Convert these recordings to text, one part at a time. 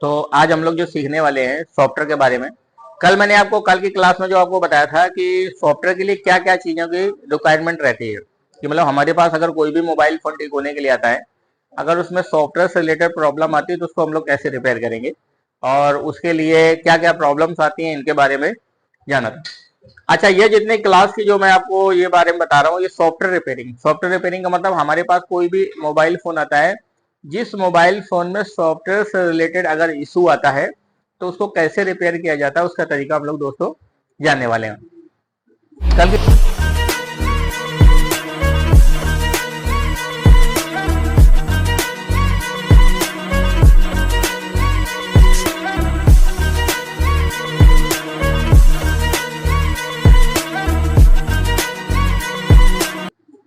तो आज हम लोग जो सीखने वाले हैं सॉफ्टवेयर के बारे में, कल की क्लास में जो आपको बताया था कि सॉफ्टवेयर के लिए क्या क्या चीजों की रिक्वायरमेंट रहती है, कि मतलब हमारे पास अगर कोई भी मोबाइल फोन ठीक होने के लिए आता है, अगर उसमें सॉफ्टवेयर से रिलेटेड प्रॉब्लम आती है तो उसको हम लोग कैसे रिपेयर करेंगे और उसके लिए क्या क्या प्रॉब्लम्स आती हैं, इनके बारे में जाना था। अच्छा, ये जितने क्लास की जो मैं आपको ये बारे में बता रहा हूँ, ये सॉफ्टवेयर रिपेयरिंग का मतलब हमारे पास कोई भी मोबाइल फोन आता है, जिस मोबाइल फोन में सॉफ्टवेयर से रिलेटेड अगर इशू आता है तो उसको कैसे रिपेयर किया जाता है, उसका तरीका हम लोग दोस्तों जानने वाले हैं।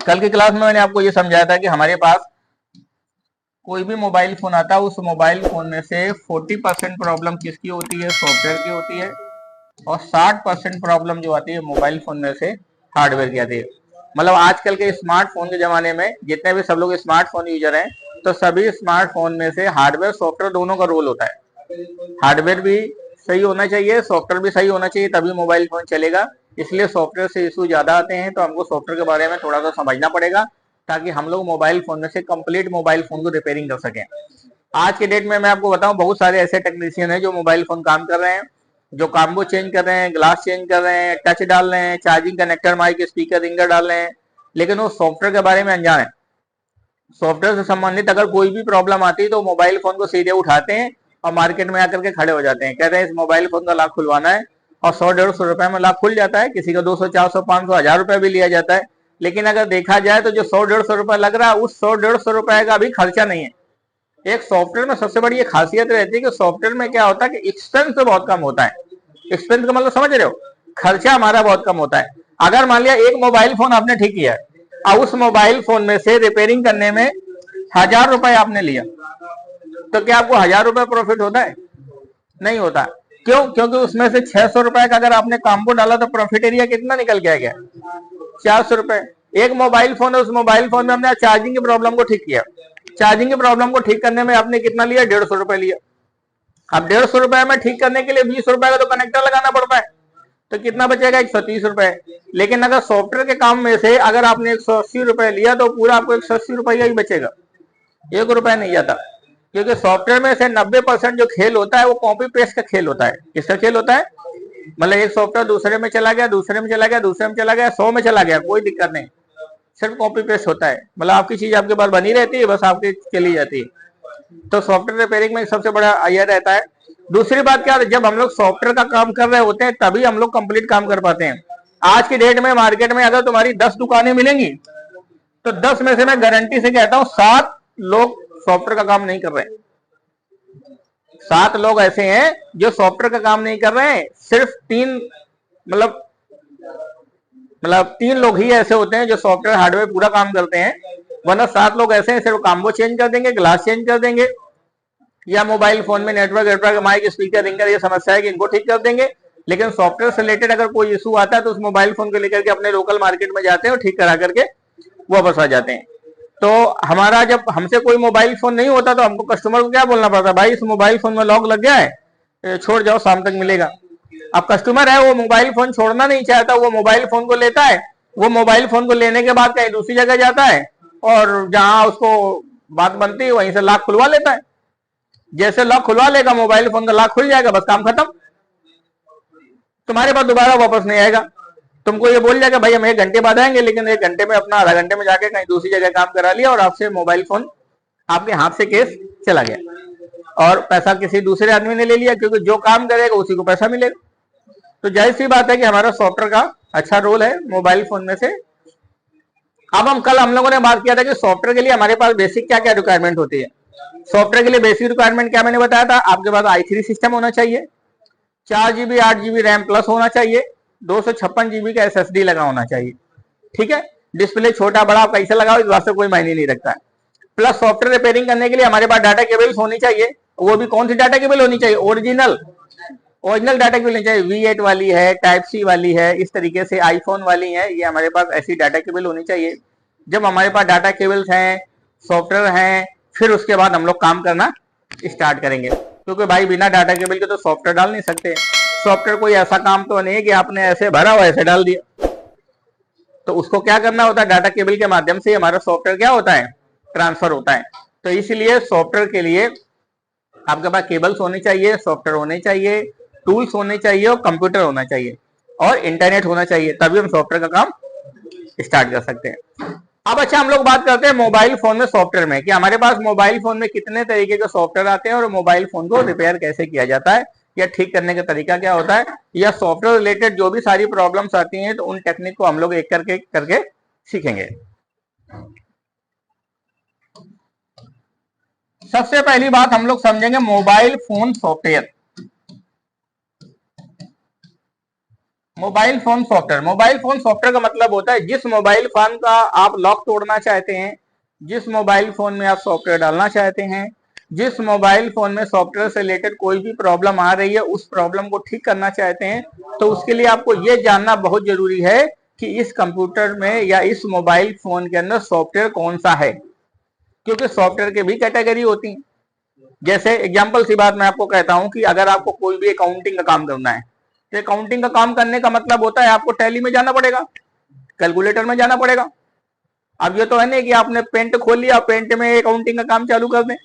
कल की क्लास में मैंने आपको ये समझाया था कि हमारे पास कोई भी मोबाइल फोन आता है, उस मोबाइल फोन में से 40% प्रॉब्लम किसकी होती है, सॉफ्टवेयर की होती है, और 60% प्रॉब्लम जो आती है मोबाइल फोन में से हार्डवेयर की आती है। मतलब आजकल के स्मार्टफोन के जमाने में जितने भी सब लोग स्मार्टफोन यूजर हैं, तो सभी स्मार्टफोन में से हार्डवेयर सॉफ्टवेयर दोनों का रोल होता है। हार्डवेयर भी सही होना चाहिए, सॉफ्टवेयर भी सही होना चाहिए, तभी मोबाइल फोन चलेगा। इसलिए सॉफ्टवेयर से इशू ज्यादा आते हैं, तो हमको सॉफ्टवेयर के बारे में थोड़ा सा समझना पड़ेगा, ताकि हम लोग मोबाइल फोन में से कंप्लीट मोबाइल फोन को रिपेयरिंग कर सकें। आज के डेट में मैं आपको बताऊं, बहुत सारे ऐसे टेक्नीशियन हैं जो मोबाइल फोन काम कर रहे हैं, जो कॉम्बो चेंज कर रहे हैं, ग्लास चेंज कर रहे हैं, टच डाल रहे हैं, charging connector, mic, speaker, ringer डाल रहे हैं, लेकिन वो सॉफ्टवेयर के बारे में अनजान है। सॉफ्टवेयर से संबंधित अगर कोई भी प्रॉब्लम आती है तो मोबाइल फोन को सीधे उठाते हैं और मार्केट में आकर के खड़े हो जाते हैं, कहते हैं इस मोबाइल फोन का लॉक खुलवाना है, और 100-150 रुपए में लॉक खुल जाता है। किसी का 200-400-500 1000 रुपए भी लिया जाता है। लेकिन अगर देखा जाए तो जो 100-150 रुपए लग रहा है, उस 100-150 रुपए का भी खर्चा नहीं है। एक सॉफ्टवेयर में सबसे बड़ी ये खासियत रहती है कि सॉफ्टवेयर में क्या होता है कि एक्सपेंस बहुत कम होता है। एक्सपेंस का मतलब समझ रहे हो, खर्चा हमारा बहुत कम होता है। अगर मान लिया एक मोबाइल फोन आपने ठीक किया और उस मोबाइल फोन में से रिपेयरिंग करने में 1000 रुपए आपने लिया, तो क्या आपको 1000 रुपए प्रॉफिट होता है? नहीं होता। क्यों? क्योंकि उसमें से 600 रुपए का अगर आपने कॉम्बो डाला तो प्रॉफिट एरिया कितना निकल के आ गया? 400 रुपए। एक मोबाइल फोन है, उस मोबाइल फोन में हमने चार्जिंग की प्रॉब्लम को ठीक किया। चार्जिंग की प्रॉब्लम को ठीक करने में आपने कितना लिया? 150 रुपए लिया। अब 150 रुपए में ठीक करने के लिए 20 रुपए का तो कनेक्टर लगाना पड़ता है, तो कितना बचेगा? 130 रुपए। लेकिन अगर सॉफ्टवेयर के काम में से अगर आपने 180 रुपए लिया तो पूरा आपको 180 रुपया ही बचेगा, 1 रुपया नहीं जाता। क्योंकि सॉफ्टवेयर में से 90% जो खेल होता है वो कॉपी पेस्ट का खेल होता है। किसका खेल होता है? मतलब एक सॉफ्टवेयर दूसरे में चला गया, दूसरे में चला गया, दूसरे में चला गया, 100 में चला गया, कोई दिक्कत नहीं, सिर्फ कॉपी पेस्ट होता है। मतलब आपकी चीज आपके पास बनी रहती है, बस आपकी चली जाती है। तो सॉफ्टवेयर रिपेयरिंग में सबसे बड़ा यह रहता है। दूसरी बात क्या है, जब हम लोग सॉफ्टवेयर का काम कर रहे होते हैं तभी हम लोग कंप्लीट काम कर पाते हैं। आज की डेट में मार्केट में अगर तुम्हारी 10 दुकानें मिलेंगी तो 10 में से मैं गारंटी से कहता हूं 7 लोग सॉफ्टवेयर का काम नहीं कर रहे हैं। 7 लोग ऐसे हैं जो सॉफ्टवेयर का काम नहीं कर रहे हैं। सिर्फ 3 मतलब 3 लोग ही ऐसे होते हैं जो सॉफ्टवेयर हार्डवेयर पूरा काम करते हैं, वरना 7 लोग ऐसे हैं सिर्फ कॉम्बो चेंज कर देंगे, ग्लास चेंज कर देंगे, या मोबाइल फोन में नेटवर्क, माइक, स्पीकर, रिंगर ये समस्या है कि इनको ठीक कर देंगे। लेकिन सॉफ्टवेयर से रिलेटेड अगर कोई इशू आता है तो उस मोबाइल फोन को लेकर के अपने लोकल मार्केट में जाते हैं और ठीक करा करके वापस आ जाते हैं। तो हमारा जब हमसे कोई मोबाइल फोन नहीं होता तो हमको कस्टमर को क्या बोलना पड़ता है? भाई इस मोबाइल फोन में लॉक लग गया है, छोड़ जाओ, शाम तक मिलेगा। अब कस्टमर है, वो मोबाइल फोन छोड़ना नहीं चाहता, वो मोबाइल फोन को लेता है, वो मोबाइल फोन को लेने के बाद कहीं दूसरी जगह जाता है और जहां उसको बात बनती है वहीं से लॉक खुलवा लेता है। जैसे लॉक खुलवा लेगा, मोबाइल फोन का लॉक खुल जाएगा, बस काम खत्म, तुम्हारे पास दोबारा वापस नहीं आएगा। तुमको ये बोल जाएगा भाई हम 1 घंटे बाद आएंगे, लेकिन 1 घंटे में अपना आधा घंटे में जाके कहीं दूसरी जगह काम करा लिया और आपसे मोबाइल फोन आपके हाथ से केस चला गया और पैसा किसी दूसरे आदमी ने ले लिया, क्योंकि जो काम करेगा उसी को पैसा मिलेगा। तो जाहिर सी बात है कि हमारा सॉफ्टवेयर का अच्छा रोल है मोबाइल फोन में से। अब हम लोगों ने बात किया था कि सॉफ्टवेयर के लिए हमारे पास बेसिक क्या क्या रिक्वायरमेंट होती है। सॉफ्टवेयर के लिए बेसिक रिक्वायरमेंट क्या मैंने बताया था, आपके पास i3 सिस्टम होना चाहिए, 4 GB 8 GB रैम प्लस होना चाहिए, 256 GB का SSD लगा होना चाहिए। ठीक है, डिस्प्ले छोटा बड़ा आप कैसे लगाओ इस बात से कोई मायने नहीं रखता है। प्लस सॉफ्टवेयर रिपेयरिंग करने के लिए हमारे पास डाटा केबल्स होनी चाहिए। वो भी कौन सी डाटा केबल होनी चाहिए? ओरिजिनल डाटा केबल होनी चाहिए। V8 वाली है, टाइप सी वाली है, इस तरीके से आईफोन वाली है, ये हमारे पास ऐसी डाटा केबल होनी चाहिए। जब हमारे पास डाटा केबल्स हैं, सॉफ्टवेयर हैं, फिर उसके बाद हम लोग काम करना स्टार्ट करेंगे। क्योंकि भाई बिना डाटा केबल के तो सॉफ्टवेयर डाल नहीं सकते। सॉफ्टवेयर कोई ऐसा काम तो नहीं है कि आपने ऐसे भरा हुआ ऐसे डाल दिया, तो उसको क्या करना होता है, डाटा केबल के माध्यम से हमारा सॉफ्टवेयर क्या होता है, ट्रांसफर होता है। तो इसलिए सॉफ्टवेयर के लिए आपके पास केबल्स होने चाहिए, सॉफ्टवेयर होने चाहिए, टूल्स होने चाहिए और कंप्यूटर होना चाहिए और इंटरनेट होना चाहिए, तभी हम सॉफ्टवेयर का काम स्टार्ट कर सकते हैं। अब अच्छा हम लोग बात करते हैं मोबाइल फोन में सॉफ्टवेयर में कि हमारे पास मोबाइल फोन में कितने तरीके के सॉफ्टवेयर आते हैं और मोबाइल फोन को रिपेयर कैसे किया जाता है या ठीक करने का तरीका क्या होता है, या सॉफ्टवेयर रिलेटेड जो भी सारी प्रॉब्लम्स आती हैं तो उन टेक्निक को हम लोग एक करके सीखेंगे। सबसे पहली बात हम लोग समझेंगे mobile phone software. Mobile phone software, mobile phone software का मतलब होता है जिस मोबाइल फोन का आप लॉक तोड़ना चाहते हैं, जिस मोबाइल फोन में आप सॉफ्टवेयर डालना चाहते हैं, जिस मोबाइल फोन में सॉफ्टवेयर से रिलेटेड कोई भी प्रॉब्लम आ रही है उस प्रॉब्लम को ठीक करना चाहते हैं, तो उसके लिए आपको यह जानना बहुत जरूरी है कि इस कंप्यूटर में या इस मोबाइल फोन के अंदर सॉफ्टवेयर कौन सा है, क्योंकि सॉफ्टवेयर के भी कैटेगरी होती है। जैसे एग्जाम्पल सी बात मैं आपको कहता हूं कि अगर आपको कोई भी अकाउंटिंग का काम करना है, तो अकाउंटिंग का काम करने का मतलब होता है आपको टैली में जाना पड़ेगा, कैलकुलेटर में जाना पड़ेगा। अब ये तो है नहीं कि आपने पेंट खोल लिया, पेंट में अकाउंटिंग का काम चालू कर दें,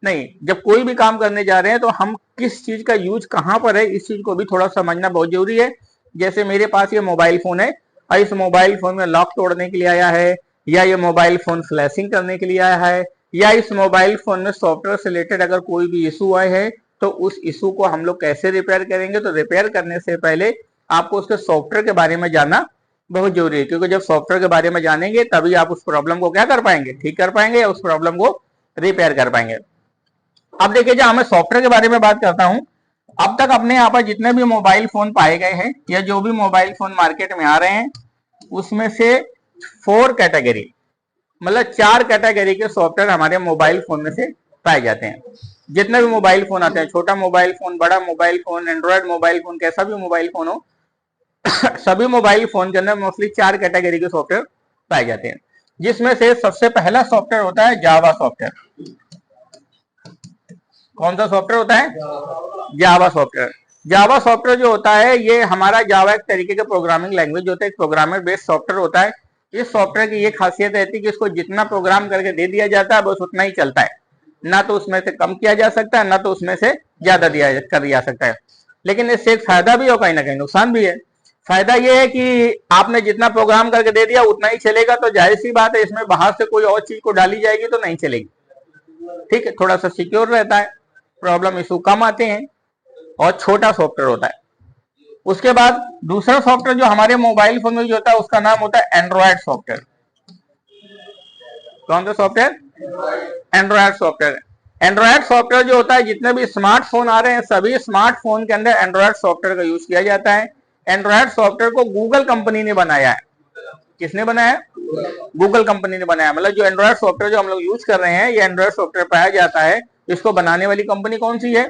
नहीं। जब कोई भी काम करने जा रहे हैं तो हम किस चीज का यूज कहां पर है इस चीज को भी थोड़ा समझना बहुत जरूरी है। जैसे मेरे पास ये मोबाइल फोन है और इस मोबाइल फोन में लॉक तोड़ने के लिए आया है, या ये मोबाइल फोन फ्लैशिंग करने के लिए आया है, या इस मोबाइल फोन में सॉफ्टवेयर से रिलेटेड अगर कोई भी इशू आए है तो उस इशू को हम लोग कैसे रिपेयर करेंगे। तो रिपेयर करने से पहले आपको उसके सॉफ्टवेयर के बारे में जानना बहुत जरूरी है, क्योंकि जब सॉफ्टवेयर के बारे में जानेंगे तभी आप उस प्रॉब्लम को क्या कर पाएंगे, ठीक कर पाएंगे या उस प्रॉब्लम को रिपेयर कर पाएंगे। अब देखिए जब मैं सॉफ्टवेयर के बारे में बात करता हूं, अब तक अपने यहाँ पर जितने भी मोबाइल फोन पाए गए हैं या जो भी मोबाइल फोन मार्केट में आ रहे हैं उसमें से 4 कैटेगरी, मतलब 4 कैटेगरी के सॉफ्टवेयर हमारे मोबाइल फोन में से पाए जाते हैं। जितने भी मोबाइल फोन आते हैं, छोटा मोबाइल फोन, बड़ा mobile phone, Android mobile phone, कैसा भी मोबाइल फोन हो, सभी मोबाइल फोन के अंदर मोस्टली 4 कैटेगरी के सॉफ्टवेयर पाए जाते हैं, जिसमें से सबसे पहला सॉफ्टवेयर होता है जावा सॉफ्टवेयर। कौन सा सॉफ्टवेयर होता है, जावा सॉफ्टवेयर। जावा सॉफ्टवेयर जो होता है ये हमारा जावा एक तरीके का प्रोग्रामिंग लैंग्वेज होता है, एक प्रोग्रामर बेस्ड सॉफ्टवेयर होता है। इस सॉफ्टवेयर की ये खासियत रहती है कि इसको जितना प्रोग्राम करके दे दिया जाता है बस उतना ही चलता है, ना तो उसमें से कम किया जा सकता है ना तो उसमें से ज्यादा कर दिया सकता है। लेकिन इससे एक फायदा भी और कहीं ना कहीं नुकसान भी है। फायदा ये है कि आपने जितना प्रोग्राम करके दे दिया उतना ही चलेगा, तो जाहिर सी बात है इसमें बाहर से कोई और चीज को डाली जाएगी तो नहीं चलेगी, ठीक है, थोड़ा सा सिक्योर रहता है, प्रॉब्लम इशू कम आते हैं और छोटा सॉफ्टवेयर होता है। उसके बाद दूसरा सॉफ्टवेयर जो हमारे मोबाइल फोन में जो होता है उसका नाम होता है एंड्रॉयड सॉफ्टवेयर। कौन सा software, Android software. Android software जो होता है जितने भी स्मार्टफोन आ रहे हैं सभी स्मार्टफोन के अंदर एंड्रॉयड सॉफ्टवेयर का यूज किया जाता है। एंड्रॉयड सॉफ्टवेयर को गूगल कंपनी ने बनाया है। किसने बनाया, गूगल कंपनी ने बनाया। मतलब जो एंड्रॉयड सॉफ्टवेयर जो हम लोग यूज कर रहे हैं ये एंड्रॉयड सॉफ्टवेयर पाया जाता है, इसको बनाने वाली कंपनी कौन सी है,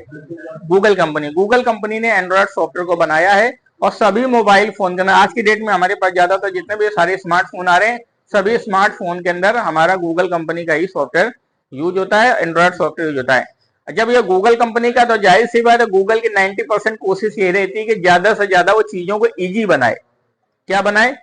गूगल कंपनी। गूगल कंपनी ने एंड्रॉयड सॉफ्टवेयर को बनाया है और सभी मोबाइल फोन के अंदर आज की डेट में हमारे पास ज्यादातर जितने भी सारे स्मार्टफोन आ रहे हैं सभी स्मार्टफोन के अंदर हमारा गूगल कंपनी का ही सॉफ्टवेयर यूज होता है, एंड्रॉयड सॉफ्टवेयर यूज होता है। जब ये गूगल कंपनी का, तो जाहिर सी बात है गूगल की 90% कोशिश ये रहती है कि ज्यादा से ज्यादा वो चीजों को इजी बनाए। क्या बनाए,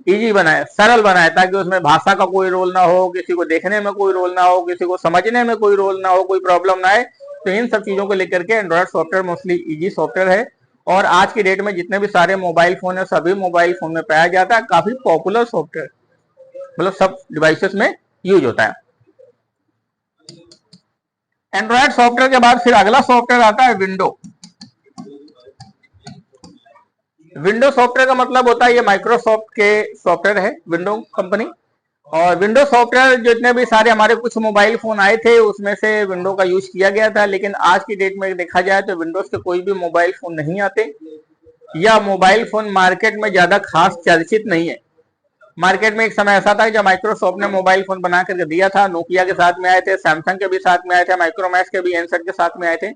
इजी बनाए, सरल बनाए, ताकि उसमें भाषा का कोई रोल ना हो, किसी को देखने में कोई रोल ना हो, किसी को समझने में कोई रोल ना हो, कोई प्रॉब्लम ना आए। तो इन सब चीजों को लेकर के Android software mostly easy software है और आज की डेट में जितने भी सारे मोबाइल फोन है सभी मोबाइल फोन में पाया जाता है। काफी पॉपुलर सॉफ्टवेयर, मतलब सब डिवाइसेस में यूज होता है। एंड्रॉयड सॉफ्टवेयर के बाद फिर अगला सॉफ्टवेयर आता है विंडो। विंडो सॉफ्टवेयर का मतलब होता है ये माइक्रोसॉफ्ट के सॉफ्टवेयर है, विंडो कंपनी। और विंडो सॉफ्टवेयर जितने भी सारे हमारे कुछ मोबाइल फोन आए थे उसमें से विंडो का यूज किया गया था, लेकिन आज की डेट में देखा जाए तो विंडोज के कोई भी मोबाइल फोन नहीं आते या मोबाइल फोन मार्केट में ज्यादा खास चर्चित नहीं है। मार्केट में एक समय ऐसा था जब माइक्रोसॉफ्ट ने मोबाइल फोन बना करके दिया था, नोकिया के साथ में आए थे, सैमसंग के भी साथ में आए थे, माइक्रोमैक्स के भी एनसेट के साथ में आए थे,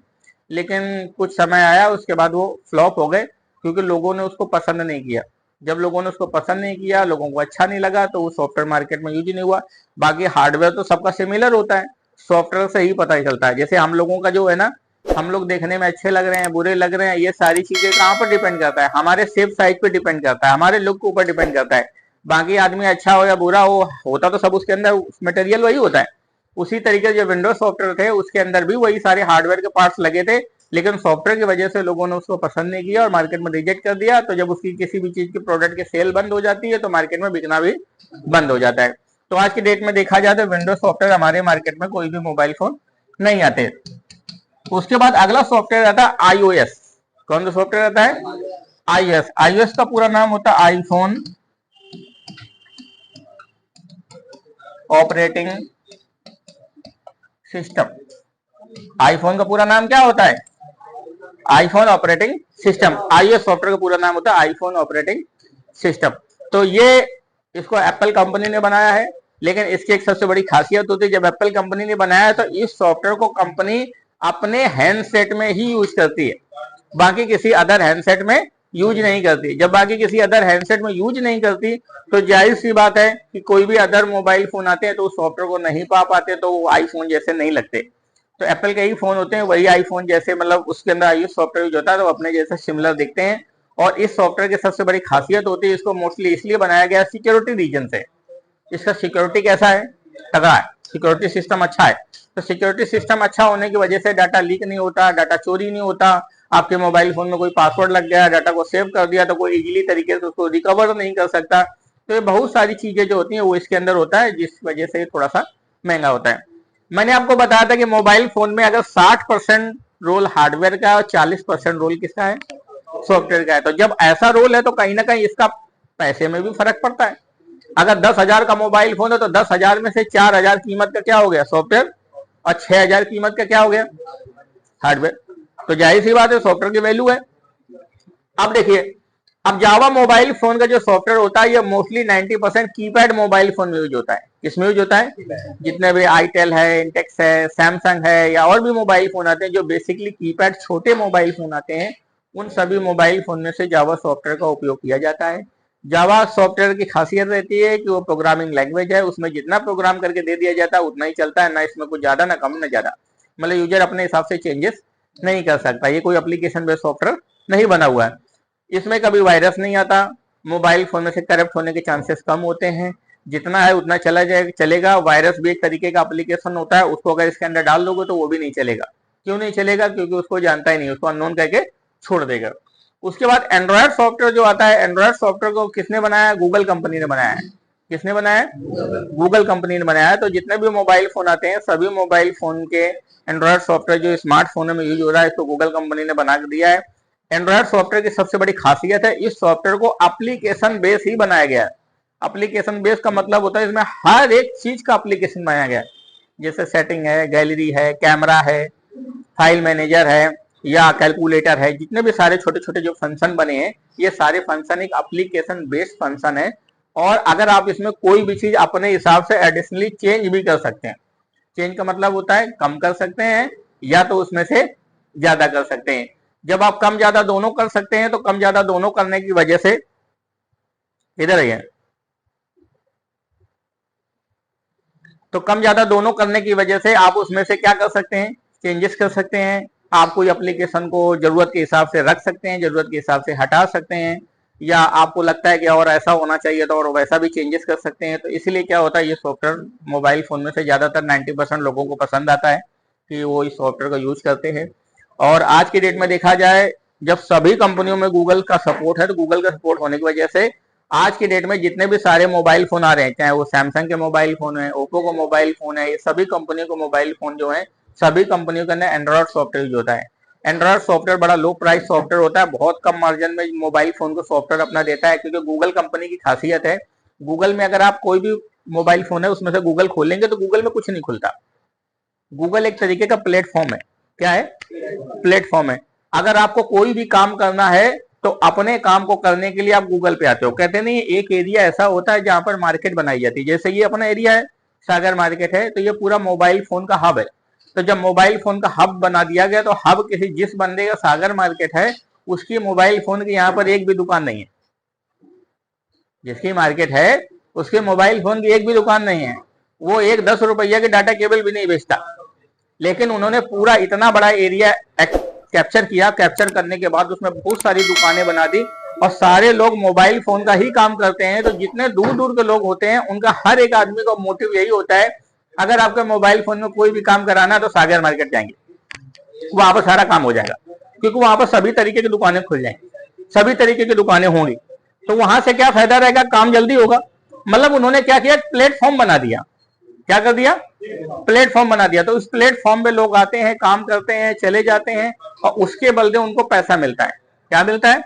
लेकिन कुछ समय आया उसके बाद वो फ्लॉप हो गए क्योंकि लोगों ने उसको पसंद नहीं किया। जब लोगों ने उसको पसंद नहीं किया, लोगों को अच्छा नहीं लगा, तो वो सॉफ्टवेयर मार्केट में यूज ही नहीं हुआ। बाकी हार्डवेयर तो सबका सिमिलर होता है, सॉफ्टवेयर से ही पता ही चलता है। जैसे हम लोगों का जो है ना हम लोग देखने में अच्छे लग रहे हैं, बुरे लग रहे हैं, ये सारी चीजें कहाँ पर डिपेंड करता है, हमारे सेफ साइड पे डिपेंड करता है, हमारे लुक के ऊपर डिपेंड करता है। बाकी आदमी अच्छा हो या बुरा हो, होता तो सब उसके अंदर मटेरियल वही होता है। उसी तरीके से जो विंडोज सॉफ्टवेयर थे उसके अंदर भी वही सारे हार्डवेयर के पार्ट्स लगे थे, लेकिन सॉफ्टवेयर की वजह से लोगों ने उसको पसंद नहीं किया और मार्केट में रिजेक्ट कर दिया। तो जब उसकी किसी भी चीज की प्रोडक्ट की सेल बंद हो जाती है तो मार्केट में बिकना भी बंद हो जाता है। तो आज की डेट में देखा जाए तो विंडोज सॉफ्टवेयर हमारे मार्केट में कोई भी मोबाइल फोन नहीं आते। उसके बाद अगला सॉफ्टवेयर आता है आईओएस। कौन सा सॉफ्टवेयर आता है? आईओएस। आईओएस का पूरा नाम होता है आईफोन ऑपरेटिंग सिस्टम। आईफोन का पूरा नाम क्या होता है? IPhone operating system. IOS software का पूरा नाम होता है आईफोन ऑपरेटिंग सिस्टम। तो ये इसको एप्पल कंपनी ने बनाया है, लेकिन इसकी एक सबसे बड़ी खासियत होती है, जब एप्पल कंपनी ने बनाया है तो इस सॉफ्टवेयर को कंपनी अपने हैंडसेट में ही यूज करती है, बाकी किसी अदर हैंडसेट में यूज नहीं करती। जब बाकी किसी अदर हैंडसेट में यूज नहीं करती तो जाहिर सी बात है कि कोई भी अदर मोबाइल फोन आते हैं तो उस सॉफ्टवेयर को नहीं पा पाते, तो वो आईफोन जैसे नहीं लगते। तो एप्पल के ही फोन होते हैं वही आईफोन जैसे, मतलब उसके अंदर आईओएस सॉफ्टवेयर यूज होता है तो अपने जैसे सिमिलर दिखते हैं। और इस सॉफ्टवेयर की सबसे बड़ी खासियत होती है, इसको मोस्टली इसलिए बनाया गया सिक्योरिटी रीजन से। इसका सिक्योरिटी कैसा है? तगड़ा है, सिक्योरिटी सिस्टम अच्छा है। तो सिक्योरिटी सिस्टम अच्छा होने की वजह से डाटा लीक नहीं होता, डाटा चोरी नहीं होता। आपके मोबाइल फोन में कोई पासवर्ड लग गया, डाटा को सेव कर दिया तो कोई इजीली तरीके से उसको रिकवर नहीं कर सकता। तो ये बहुत सारी चीजें जो होती हैं वो इसके अंदर होता है, जिस वजह से थोड़ा सा महंगा होता है। मैंने आपको बताया था कि मोबाइल फोन में अगर 60% रोल हार्डवेयर का और 40% रोल किसका है? सॉफ्टवेयर का है। तो जब ऐसा रोल है तो कहीं ना कहीं इसका पैसे में भी फर्क पड़ता है। अगर 10,000 का मोबाइल फोन है तो 10,000 में से 4,000 कीमत का क्या हो गया? सॉफ्टवेयर। और 6,000 कीमत का क्या हो गया? हार्डवेयर। तो जाहिर सी बात है सॉफ्टवेयर की वैल्यू है। अब देखिए, अब जावा मोबाइल फोन का जो सॉफ्टवेयर होता है ये मोस्टली 90% कीपैड मोबाइल फोन में यूज होता है। किसमें यूज होता है? जितने भी आईटेल है, इंटेक्स है, सैमसंग है या और भी मोबाइल फोन आते हैं जो बेसिकली कीपैड छोटे मोबाइल फोन आते हैं, उन सभी मोबाइल फोन में से जावा सॉफ्टवेयर का उपयोग किया जाता है। जावा सॉफ्टवेयर की खासियत रहती है कि वो प्रोग्रामिंग लैंग्वेज है, उसमें जितना प्रोग्राम करके दे दिया जाता है उतना ही चलता है, ना इसमें कुछ ज्यादा ना कम ना ज्यादा। मतलब यूजर अपने हिसाब से चेंजेस नहीं कर सकता। ये कोई एप्लीकेशन बेस्ड सॉफ्टवेयर नहीं बना हुआ है। इसमें कभी वायरस नहीं आता, मोबाइल फोन में से करप्ट होने के चांसेस कम होते हैं, जितना है उतना चला जाएगा चलेगा। वायरस भी एक तरीके का एप्लीकेशन होता है, उसको अगर इसके अंदर डाल दोगे तो वो भी नहीं चलेगा। क्यों नहीं चलेगा? क्योंकि उसको जानता ही नहीं, उसको अननोन करके छोड़ देगा। उसके बाद एंड्रॉयड सॉफ्टवेयर जो आता है, एंड्रॉयड सॉफ्टवेयर को किसने बनाया? गूगल कंपनी ने बनाया है। किसने बनाया? गूगल कंपनी ने बनाया है। तो जितने भी मोबाइल फोन आते हैं सभी मोबाइल फोन के एंड्रॉयड सॉफ्टवेयर जो स्मार्टफोन में यूज हो रहा है इसको गूगल कंपनी ने बना दिया है। एंड्रॉयड सॉफ्टवेयर की सबसे बड़ी खासियत है इस सॉफ्टवेयर को एप्लीकेशन बेस ही बनाया गया है। एप्लीकेशन बेस का मतलब होता है इसमें हर एक चीज का एप्लीकेशन बनाया गया है, जैसे सेटिंग है, गैलरी है, कैमरा है, फाइल मैनेजर है या कैलकुलेटर है, जितने भी सारे छोटे छोटे जो फंक्शन बने हैं ये सारे फंक्शन एक एप्लीकेशन बेस्ड फंक्शन है। और अगर आप इसमें कोई भी चीज अपने हिसाब से एडिशनली चेंज भी कर सकते हैं। चेंज का मतलब होता है कम कर सकते हैं या तो उसमें से ज्यादा कर सकते हैं। जब आप कम ज्यादा दोनों कर सकते हैं तो कम ज्यादा दोनों करने की वजह से इधर ही है, तो कम ज्यादा दोनों करने की वजह से आप उसमें से क्या कर सकते हैं? चेंजेस कर सकते हैं। आप कोई एप्लीकेशन को जरूरत के हिसाब से रख सकते हैं, जरूरत के हिसाब से हटा सकते हैं, या आपको लगता है कि और ऐसा होना चाहिए तो और वैसा भी चेंजेस कर सकते हैं। तो इसलिए क्या होता है ये सॉफ्टवेयर मोबाइल फोन में से ज्यादातर 90% लोगों को पसंद आता है कि वो इस सॉफ्टवेयर का यूज करते हैं। और आज की डेट में देखा जाए जब सभी कंपनियों में गूगल का सपोर्ट है, तो गूगल का सपोर्ट होने की वजह से आज की डेट में जितने भी सारे मोबाइल फोन आ रहे हैं, चाहे वो सैमसंग के मोबाइल फोन है, ओप्पो का मोबाइल फोन है, ये सभी कंपनियों के मोबाइल फोन जो है सभी कंपनियों के अंदर एंड्रॉयड सॉफ्टवेयर यूज होता है। एंड्रॉयड सॉफ्टवेयर बड़ा लो प्राइस सॉफ्टवेयर होता है, बहुत कम मार्जिन में मोबाइल फोन को सॉफ्टवेयर अपना देता है, क्योंकि गूगल कंपनी की खासियत है गूगल में अगर आप कोई भी मोबाइल फोन है उसमें से गूगल खोलेंगे तो गूगल में कुछ नहीं खुलता। गूगल एक तरीके का प्लेटफॉर्म है। क्या है? प्लेटफॉर्म है। अगर आपको कोई भी काम करना है तो अपने काम को करने के लिए आप गूगल पे आते हो। कहते नहीं एक एरिया ऐसा होता है जहां पर मार्केट बनाई जाती है, जैसे ये अपना एरिया है, सागर मार्केट है, तो ये पूरा मोबाइल फोन का हब है। तो जब मोबाइल फोन का हब बना दिया गया तो हब किसी जिस बंदे का सागर मार्केट है उसकी मोबाइल फोन की यहाँ पर एक भी दुकान नहीं है। जिसकी मार्केट है उसके मोबाइल फोन की एक भी दुकान नहीं है। वो एक 10 रुपया के डाटा केबल भी नहीं बेचता, लेकिन उन्होंने पूरा इतना बड़ा एरिया कैप्चर किया, कैप्चर करने के बाद उसमें बहुत सारी दुकानें बना दी और सारे लोग मोबाइल फोन का ही काम करते हैं। तो जितने दूर दूर के लोग होते हैं उनका हर एक आदमी का मोटिव यही होता है, अगर आपके मोबाइल फोन में कोई भी काम कराना है तो सागर मार्केट जाएंगे, वहां पर सारा काम हो जाएगा, क्योंकि वहां पर सभी तरीके की दुकानें खुल जाएंगी, सभी तरीके की दुकानें होंगी। तो वहां से क्या फायदा रहेगा, काम जल्दी होगा। मतलब उन्होंने क्या किया, प्लेटफॉर्म बना दिया। क्या कर दिया, प्लेटफॉर्म बना दिया। तो उस प्लेटफॉर्म पे लोग आते हैं, काम करते हैं, चले जाते हैं और उसके बदले उनको पैसा मिलता है। क्या मिलता है,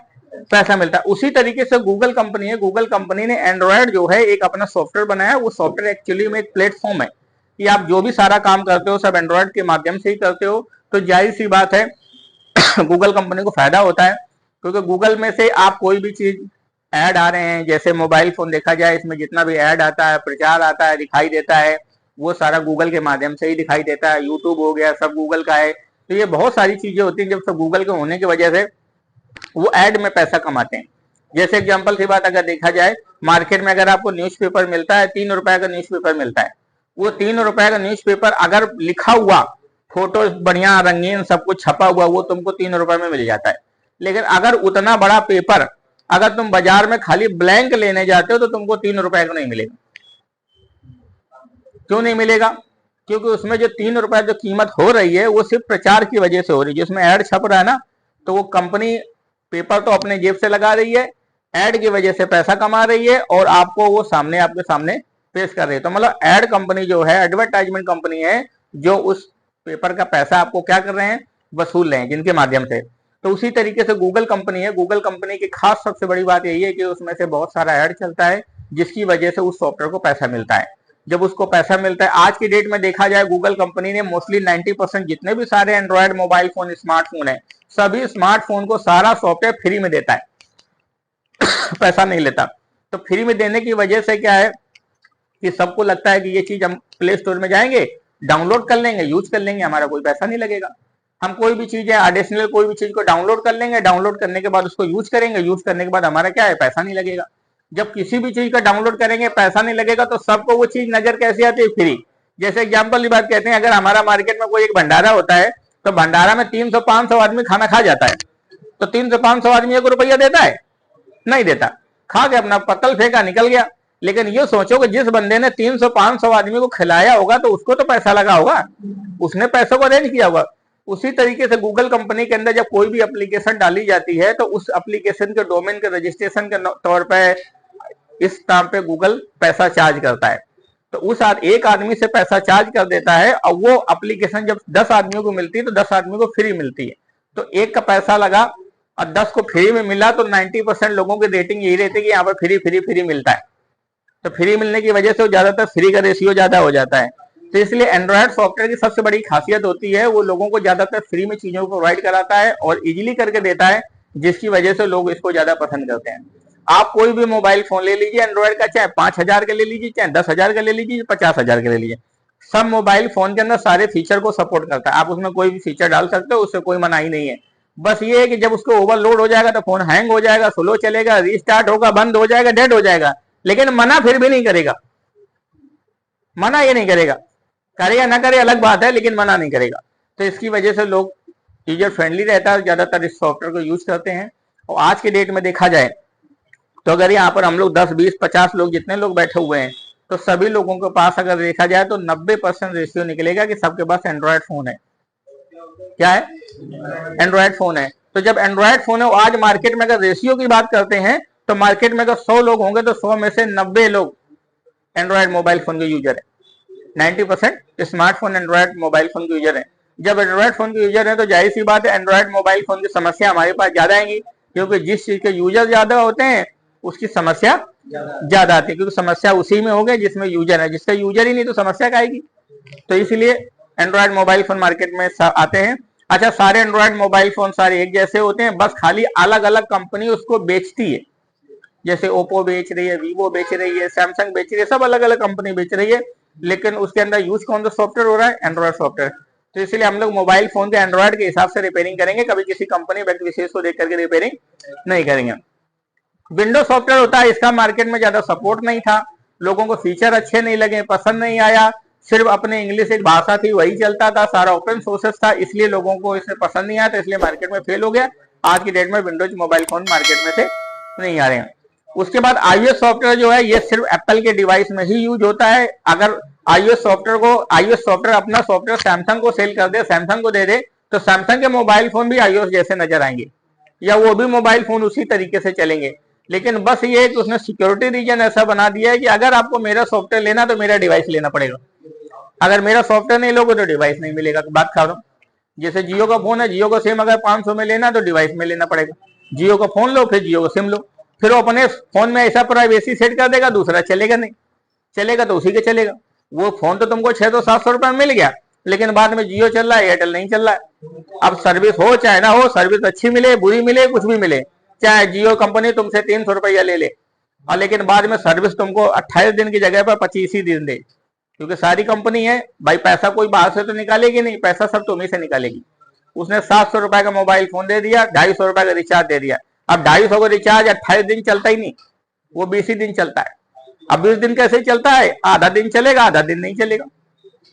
पैसा मिलता है। उसी तरीके से गूगल कंपनी है, गूगल कंपनी ने एंड्रॉयड जो है एक अपना सॉफ्टवेयर बनाया। वो सॉफ्टवेयर एक्चुअली में एक प्लेटफॉर्म है कि आप जो भी सारा काम करते हो सब एंड्रॉयड के माध्यम से ही करते हो। तो जाहिर सी बात है गूगल कंपनी को फायदा होता है, क्योंकि गूगल में से आप कोई भी चीज ऐड आ रहे हैं, जैसे मोबाइल फोन देखा जाए, इसमें जितना भी ऐड आता है, प्रचार आता है, दिखाई देता है, वो सारा गूगल के माध्यम से ही दिखाई देता है। यूट्यूब हो गया, सब गूगल का है। तो ये बहुत सारी चीजें होती हैं जब सब गूगल के होने की वजह से वो ऐड में पैसा कमाते हैं। जैसे एग्जांपल की बात अगर देखा जाए, मार्केट में अगर आपको न्यूज़पेपर मिलता है, 3 रुपए का न्यूज़पेपर मिलता है, वो 3 रुपए का न्यूज़पेपर अगर लिखा हुआ, फोटो बढ़िया रंगीन सब कुछ छपा हुआ, वो तुमको 3 रुपए में मिल जाता है। लेकिन अगर उतना बड़ा पेपर अगर तुम बाजार में खाली ब्लैंक लेने जाते हो तो तुमको 3 रुपए का नहीं मिलेगा। क्यों नहीं मिलेगा, क्योंकि उसमें जो 3 रुपए जो कीमत हो रही है वो सिर्फ प्रचार की वजह से हो रही है। जिसमें ऐड छप रहा है ना, तो वो कंपनी पेपर तो अपने जेब से लगा रही है, ऐड की वजह से पैसा कमा रही है और आपको वो सामने आपके सामने पेश कर रही है। तो मतलब ऐड कंपनी जो है, एडवर्टाइजमेंट कंपनी है, जो उस पेपर का पैसा आपको क्या कर रहे हैं, वसूल रहे हैं, जिनके माध्यम से। तो उसी तरीके से गूगल कंपनी है। गूगल कंपनी की खास सबसे बड़ी बात यही है कि उसमें से बहुत सारा ऐड चलता है, जिसकी वजह से उस सॉफ्टवेयर को पैसा मिलता है। जब उसको पैसा मिलता है, आज की डेट में देखा जाए, गूगल कंपनी ने मोस्टली 90% जितने भी सारे एंड्रॉयड मोबाइल फोन, स्मार्टफोन है, सभी स्मार्टफोन को सारा सॉफ्टवेयर फ्री में देता है, पैसा नहीं लेता। तो फ्री में देने की वजह से क्या है कि सबको लगता है कि ये चीज हम प्ले स्टोर में जाएंगे, डाउनलोड कर लेंगे, यूज कर लेंगे, हमारा कोई पैसा नहीं लगेगा। हम कोई भी चीज है एडिशनल, कोई भी चीज को डाउनलोड कर लेंगे, डाउनलोड करने के बाद उसको यूज करेंगे, यूज करने के बाद हमारा क्या है, पैसा नहीं लगेगा। जब किसी भी चीज का डाउनलोड करेंगे, पैसा नहीं लगेगा, तो सबको वो चीज नजर कैसे आती है, फ्री। जैसे एग्जाम्पल की बात कहते हैं, अगर हमारा मार्केट में कोई एक भंडारा होता है, तो भंडारा में 300-500 आदमी खाना खा जाता है, तो 300-500 आदमी 1 रुपया देता है, नहीं देता, खा के अपना पत्तल फेंका, निकल गया। लेकिन ये सोचो कि जिस बंदे ने 300-500 आदमी को खिलाया होगा तो उसको तो पैसा लगा होगा, उसने पैसों को अरेंज किया होगा। उसी तरीके से गूगल कंपनी के अंदर जब कोई भी एप्लीकेशन डाली जाती है, तो उस एप्लीकेशन के डोमेन के रजिस्ट्रेशन के तौर पर इस नाम पे गूगल पैसा चार्ज करता है। तो उस एक आदमी से पैसा चार्ज कर देता है और वो एप्लीकेशन जब 10 आदमियों को मिलती है तो 10 आदमियों को फ्री मिलती है। तो एक का पैसा लगा और 10 को फ्री में मिला, तो 90% लोगों की रेटिंग यही रहती है कि यहाँ पर फ्री फ्री फ्री मिलता है। तो फ्री मिलने की वजह से ज्यादातर फ्री का रेशियो ज्यादा हो जाता है। तो इसलिए एंड्रॉयड सॉफ्टवेयर की सबसे बड़ी खासियत होती है, वो लोगों को ज्यादातर फ्री में चीजों को प्रोवाइड कराता है और इजीली करके देता है, जिसकी वजह से लोग इसको ज्यादा पसंद करते हैं। आप कोई भी मोबाइल फोन ले लीजिए एंड्रॉयड का, चाहे 5,000 का ले लीजिए, चाहे 10,000 का ले लीजिए, 50,000 का ले लीजिए, सब मोबाइल फोन के अंदर सारे फीचर को सपोर्ट करता है। आप उसमें कोई भी फीचर डाल सकते हो, उससे कोई मनाही नहीं है। बस ये है कि जब उसको ओवरलोड हो जाएगा तो फोन हैंग हो जाएगा, स्लो चलेगा, रीस्टार्ट होगा, बंद हो जाएगा, डेड हो जाएगा, लेकिन मना फिर भी नहीं करेगा, मना ये नहीं करेगा, करे या ना करे अलग बात है, लेकिन मना नहीं करेगा। तो इसकी वजह से लोग यूजर फ्रेंडली रहता है, ज्यादातर इस सॉफ्टवेयर को यूज करते हैं। और आज के डेट में देखा जाए तो अगर यहाँ पर हम लोग 10, 20, 50 लोग जितने लोग बैठे हुए हैं, तो सभी लोगों के पास अगर देखा जाए तो 90% रेशियो निकलेगा कि सबके पास एंड्रॉयड फोन है। क्या है, एंड्रॉयड फोन है। तो जब एंड्रॉयड फोन है, आज मार्केट में अगर रेशियो की बात करते हैं तो मार्केट में अगर 100 लोग होंगे तो 100 में से 90 लोग एंड्रॉयड मोबाइल फोन के यूजर है। 90% स्मार्टफोन एंड्रॉयड मोबाइल फोन के यूजर है। जब एंड्रॉयड फोन के यूजर है तो जाहिर सी बात है एंड्रॉयड मोबाइल फोन की समस्या हमारे पास ज्यादा आएंगी, क्योंकि जिस चीज के यूजर ज्यादा होते हैं उसकी समस्या ज्यादा आती है, क्योंकि समस्या उसी में हो गई जिसमें यूजर है। जिसका यूजर ही नहीं तो समस्या क्या आएगी। तो इसलिए एंड्रॉयड मोबाइल फोन मार्केट में आते हैं। अच्छा, सारे एंड्रॉयड मोबाइल फोन सारे एक जैसे होते हैं, बस खाली अलग अलग कंपनी उसको बेचती है। जैसे ओप्पो बेच रही है, वीवो बेच रही है, सैमसंग बेच रही है, सब अलग अलग कंपनी बेच रही है, लेकिन उसके अंदर यूज कौन सा सॉफ्टवेयर हो रहा है, एंड्रॉयड सॉफ्टवेयर। तो इसलिए हम लोग मोबाइल फोन के एंड्रॉयड के हिसाब से रिपेयरिंग करेंगे, कभी किसी कंपनी व्यक्ति विशेष को देख करके रिपेयरिंग नहीं करेंगे। विंडो सॉफ्टवेयर होता है, इसका मार्केट में ज्यादा सपोर्ट नहीं था, लोगों को फीचर अच्छे नहीं लगे, पसंद नहीं आया, सिर्फ अपने इंग्लिश एक भाषा थी वही चलता था, सारा ओपन सोर्सेस था, इसलिए लोगों को इसे पसंद नहीं आया था, इसलिए मार्केट में फेल हो गया। आज की डेट में विंडोज मोबाइल फोन मार्केट में से नहीं आ रहे हैं। उसके बाद iOS सॉफ्टवेयर जो है ये सिर्फ एप्पल के डिवाइस में ही यूज होता है। अगर iOS सॉफ्टवेयर अपना सॉफ्टवेयर सैमसंग को सेल कर दे, सैमसंग को दे दे, तो सैमसंग के मोबाइल फोन भी iOS जैसे नजर आएंगे, या वो भी मोबाइल फोन उसी तरीके से चलेंगे। लेकिन बस ये है कि उसने सिक्योरिटी रीजन ऐसा बना दिया है कि अगर आपको मेरा सॉफ्टवेयर लेना तो मेरा डिवाइस लेना पड़ेगा, अगर मेरा सॉफ्टवेयर नहीं लोगे तो डिवाइस नहीं मिलेगा। बात खा रहा हूँ, जैसे जियो का फोन है, जियो का सिम अगर 500 में लेना तो डिवाइस में लेना पड़ेगा। जियो का फोन लो, फिर जियो का सिम लो, फिर वो अपने फोन में ऐसा प्राइवेसी सेट कर देगा, दूसरा चलेगा नहीं, चलेगा तो उसी के चलेगा। वो फोन तो तुमको 600-700 रुपए में मिल गया, लेकिन बाद में जियो चल रहा है, एयरटेल नहीं चल रहा है। अब सर्विस हो चाहे ना हो, सर्विस अच्छी मिले बुरी मिले कुछ भी मिले, चाहे जियो कंपनी तुमसे 300 रुपया ले ले, और लेकिन बाद में सर्विस तुमको 28 दिन की जगह पर 25 ही दिन दे, क्योंकि सारी कंपनी है भाई, पैसा कोई बाहर से तो निकालेगी नहीं, पैसा सब तुम्ही से निकालेगी। उसने 700 रुपए का मोबाइल फोन दे दिया, 250 रुपए का रिचार्ज दे दिया। अब 250 का रिचार्ज 28 दिन चलता ही नहीं, वो 20 ही दिन चलता है। अब 20 दिन कैसे चलता है, आधा दिन चलेगा आधा दिन नहीं चलेगा,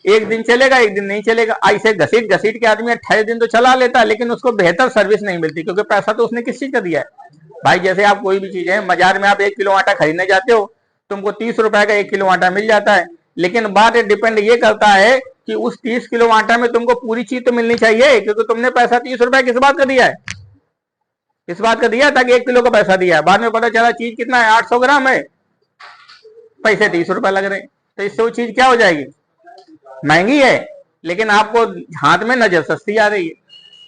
एक दिन चलेगा एक दिन नहीं चलेगा। ऐसे घसीट घसीट के आदमी 28 दिन तो चला लेता है, लेकिन उसको बेहतर सर्विस नहीं मिलती, क्योंकि पैसा तो उसने किस चीज का दिया है भाई। जैसे आप कोई भी चीज है, बाजार में आप 1 किलो आटा खरीदने जाते हो, तुमको 30 रुपए का 1 किलो आटा मिल जाता है, लेकिन बात डिपेंड ये करता है कि उस 30 किलो आटा में तुमको पूरी चीज तो मिलनी चाहिए, क्योंकि तुमने पैसा 30 रुपए किस बात का दिया है, इस बात का दिया था कि 1 किलो का पैसा दिया है, बाद में पता चला चीज कितना है 800 ग्राम है, पैसे 30 रुपए लग रहे हैं, तो इससे वो चीज क्या हो जाएगी, महंगी है, लेकिन आपको हाथ में नजर सस्ती आ रही है।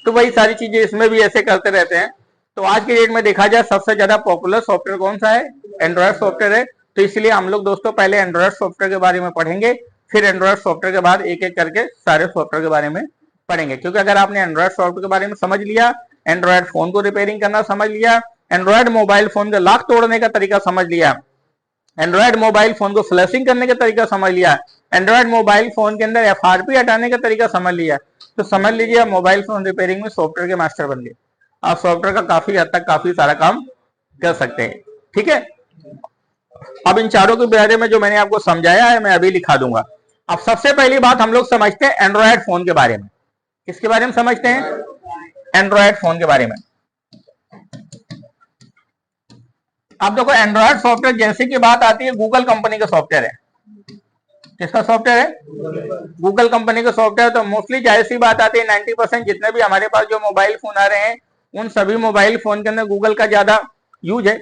तो वही सारी चीजें इसमें भी ऐसे करते रहते हैं। तो आज की डेट में देखा जाए सबसे ज्यादा पॉपुलर सॉफ्टवेयर कौन सा है, एंड्रॉयड सॉफ्टवेयर है। तो इसलिए हम लोग दोस्तों पहले एंड्रॉयड सॉफ्टवेयर के बारे में पढ़ेंगे, फिर एंड्रॉयड सॉफ्टवेयर के बाद एक एक करके सारे सॉफ्टवेयर के बारे में पढ़ेंगे। क्योंकि अगर आपने एंड्रॉयड सॉफ्टवेयर के बारे में समझ लिया, एंड्रॉयड फोन को रिपेयरिंग करना समझ लिया, एंड्रॉयड मोबाइल फोन का लॉक तोड़ने का तरीका समझ लिया, एंड्रॉयड मोबाइल फोन को फ्लैशिंग करने का तरीका समझ लिया, एंड्रॉयड मोबाइल फोन के अंदर एफआरपी हटाने का तरीका समझ लिया, तो समझ लीजिए आप मोबाइल फोन रिपेयरिंग में सॉफ्टवेयर के मास्टर बन गए। आप सॉफ्टवेयर का काफी हद तक काफी सारा काम कर सकते हैं। ठीक है, अब इन चारों के बारे में जो मैंने आपको समझाया है मैं अभी लिखा दूंगा। अब सबसे पहली बात हम लोग समझते हैं एंड्रॉयड फोन के बारे में। किसके बारे में समझते हैं, एंड्रॉयड फोन के बारे में। अब देखो एंड्रॉयड सॉफ्टवेयर जैसे की बात आती है, गूगल कंपनी का सॉफ्टवेयर है। किसका सॉफ्टवेयर है, गूगल कंपनी का सॉफ्टवेयर। तो मोस्टली जाहिर सी बात आती है 90% जितने भी हमारे पास जो मोबाइल फोन आ रहे हैं, उन सभी मोबाइल फोन के अंदर गूगल का ज्यादा यूज है।